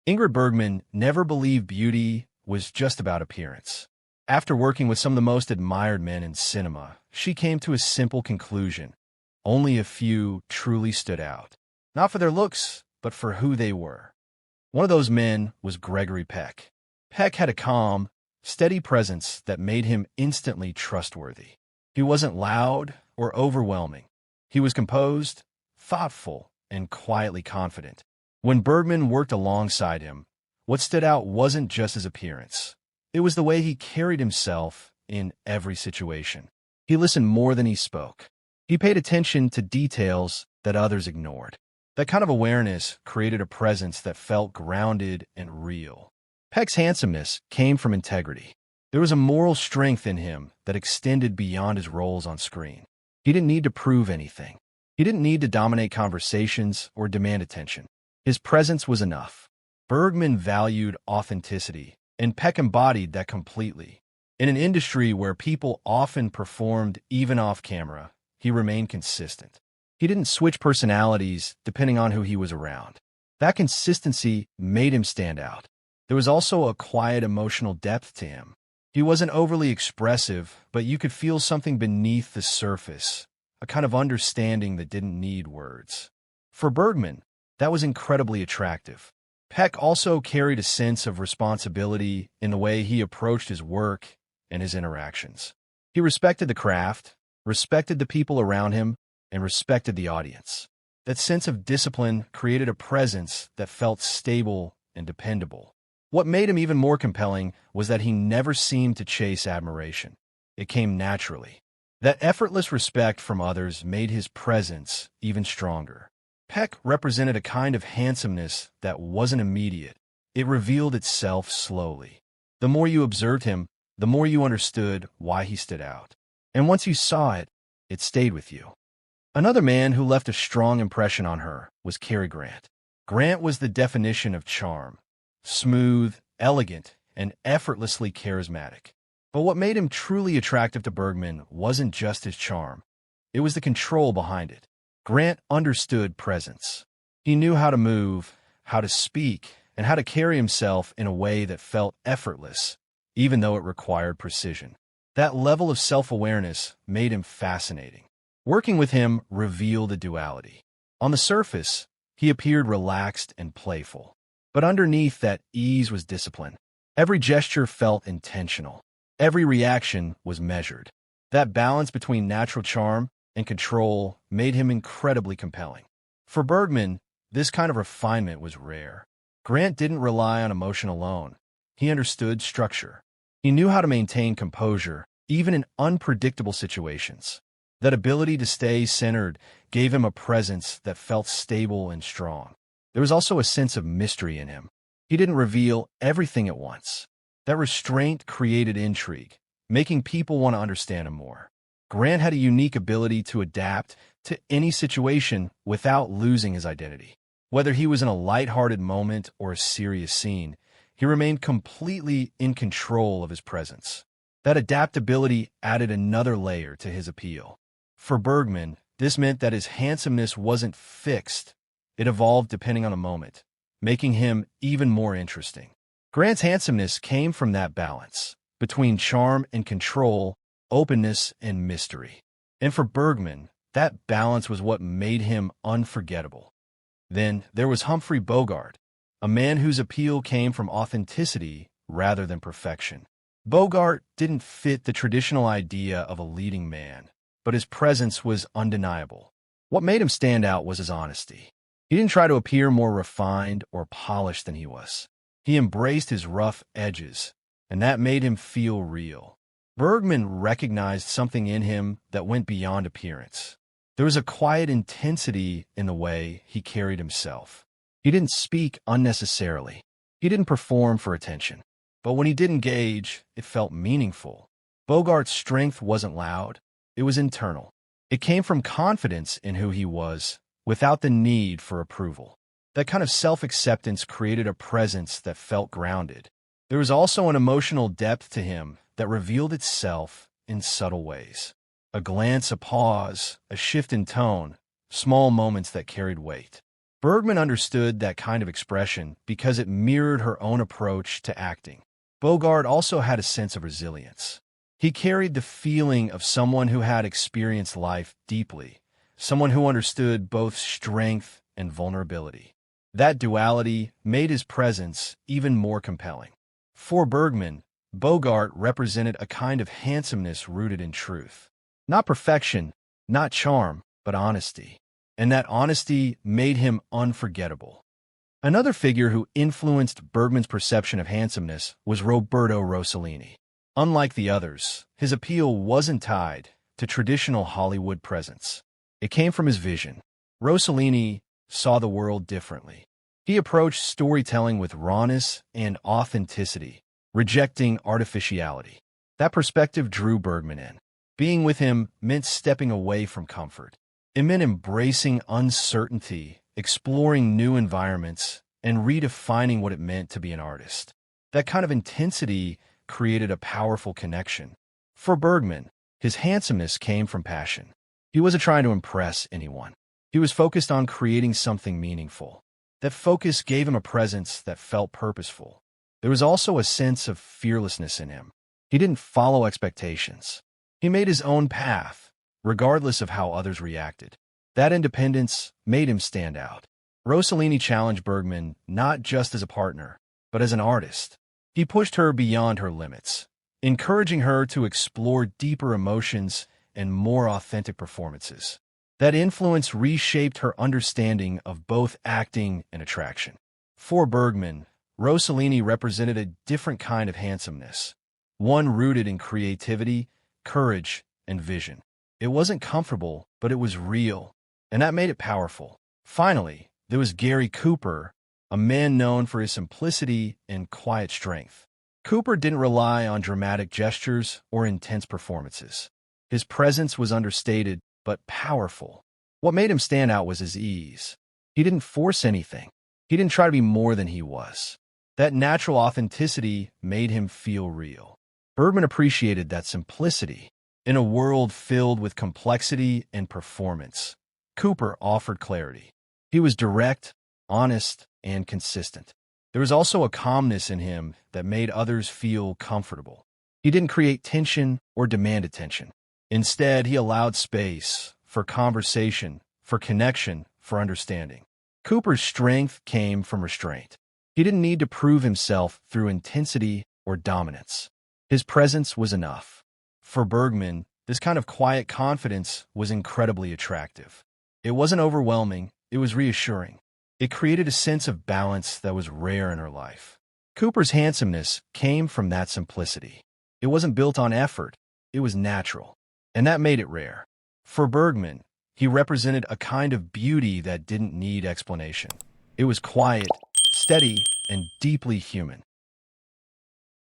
Ingrid Bergman never believed beauty was just about appearance. After working with some of the most admired men in cinema, she came to a simple conclusion. Only a few truly stood out. Not for their looks, but for who they were. One of those men was Gregory Peck. Peck had a calm, steady presence that made him instantly trustworthy. He wasn't loud or overwhelming. He was composed, thoughtful, and quietly confident. When Bergman worked alongside him, what stood out wasn't just his appearance. It was the way he carried himself in every situation. He listened more than he spoke. He paid attention to details that others ignored. That kind of awareness created a presence that felt grounded and real. Peck's handsomeness came from integrity. There was a moral strength in him that extended beyond his roles on screen. He didn't need to prove anything. He didn't need to dominate conversations or demand attention. His presence was enough. Bergman valued authenticity, and Peck embodied that completely. In an industry where people often performed even off camera, he remained consistent. He didn't switch personalities depending on who he was around. That consistency made him stand out. There was also a quiet emotional depth to him. He wasn't overly expressive, but you could feel something beneath the surface, a kind of understanding that didn't need words. For Bergman, that was incredibly attractive. Peck also carried a sense of responsibility in the way he approached his work and his interactions. He respected the craft, respected the people around him, and respected the audience. That sense of discipline created a presence that felt stable and dependable. What made him even more compelling was that he never seemed to chase admiration. It came naturally. That effortless respect from others made his presence even stronger. Peck represented a kind of handsomeness that wasn't immediate. It revealed itself slowly. The more you observed him, the more you understood why he stood out. And once you saw it, it stayed with you. Another man who left a strong impression on her was Cary Grant. Grant was the definition of charm. Smooth, elegant, and effortlessly charismatic. But what made him truly attractive to Bergman wasn't just his charm. It was the control behind it. Grant understood presence. He knew how to move, how to speak, and how to carry himself in a way that felt effortless, even though it required precision. That level of self-awareness made him fascinating. Working with him revealed a duality. On the surface, he appeared relaxed and playful. But underneath that ease was discipline. Every gesture felt intentional. Every reaction was measured. That balance between natural charm and control made him incredibly compelling. For Bergman, this kind of refinement was rare. Grant didn't rely on emotion alone. He understood structure. He knew how to maintain composure, even in unpredictable situations. That ability to stay centered gave him a presence that felt stable and strong. There was also a sense of mystery in him. He didn't reveal everything at once. That restraint created intrigue, making people want to understand him more. Grant had a unique ability to adapt to any situation without losing his identity. Whether he was in a lighthearted moment or a serious scene, he remained completely in control of his presence. That adaptability added another layer to his appeal. For Bergman, this meant that his handsomeness wasn't fixed. It evolved depending on the moment, making him even more interesting. Grant's handsomeness came from that balance between charm and control, openness and mystery. And for Bergman, that balance was what made him unforgettable. Then there was Humphrey Bogart, a man whose appeal came from authenticity rather than perfection. Bogart didn't fit the traditional idea of a leading man, but his presence was undeniable. What made him stand out was his honesty. He didn't try to appear more refined or polished than he was. He embraced his rough edges, and that made him feel real. Bergman recognized something in him that went beyond appearance. There was a quiet intensity in the way he carried himself. He didn't speak unnecessarily. He didn't perform for attention. But when he did engage, it felt meaningful. Bogart's strength wasn't loud. It was internal. It came from confidence in who he was, without the need for approval. That kind of self-acceptance created a presence that felt grounded. There was also an emotional depth to him that revealed itself in subtle ways. A glance, a pause, a shift in tone, small moments that carried weight. Bergman understood that kind of expression because it mirrored her own approach to acting. Bogart also had a sense of resilience. He carried the feeling of someone who had experienced life deeply, someone who understood both strength and vulnerability. That duality made his presence even more compelling. For Bergman, Bogart represented a kind of handsomeness rooted in truth. Not perfection, not charm, but honesty. And that honesty made him unforgettable. Another figure who influenced Bergman's perception of handsomeness was Roberto Rossellini. Unlike the others, his appeal wasn't tied to traditional Hollywood presence. It came from his vision. Rossellini saw the world differently. He approached storytelling with rawness and authenticity, rejecting artificiality. That perspective drew Bergman in. Being with him meant stepping away from comfort. It meant embracing uncertainty, exploring new environments, and redefining what it meant to be an artist. That kind of intensity created a powerful connection. For Bergman, his handsomeness came from passion. He wasn't trying to impress anyone. He was focused on creating something meaningful. That focus gave him a presence that felt purposeful. There was also a sense of fearlessness in him. He didn't follow expectations. He made his own path, regardless of how others reacted. That independence made him stand out. Rossellini challenged Bergman not just as a partner, but as an artist. He pushed her beyond her limits, encouraging her to explore deeper emotions and more authentic performances. That influence reshaped her understanding of both acting and attraction. For Bergman, Rossellini represented a different kind of handsomeness, one rooted in creativity, courage, and vision. It wasn't comfortable, but it was real, and that made it powerful. Finally, there was Gary Cooper, a man known for his simplicity and quiet strength. Cooper didn't rely on dramatic gestures or intense performances. His presence was understated, but powerful. What made him stand out was his ease. He didn't force anything. He didn't try to be more than he was. That natural authenticity made him feel real. Bergman appreciated that simplicity. In a world filled with complexity and performance, Cooper offered clarity. He was direct, honest, and consistent. There was also a calmness in him that made others feel comfortable. He didn't create tension or demand attention. Instead, he allowed space for conversation, for connection, for understanding. Cooper's strength came from restraint. He didn't need to prove himself through intensity or dominance. His presence was enough. For Bergman, this kind of quiet confidence was incredibly attractive. It wasn't overwhelming, it was reassuring. It created a sense of balance that was rare in her life. Cooper's handsomeness came from that simplicity. It wasn't built on effort, it was natural, and that made it rare. For Bergman, he represented a kind of beauty that didn't need explanation. It was quiet, steady, and deeply human.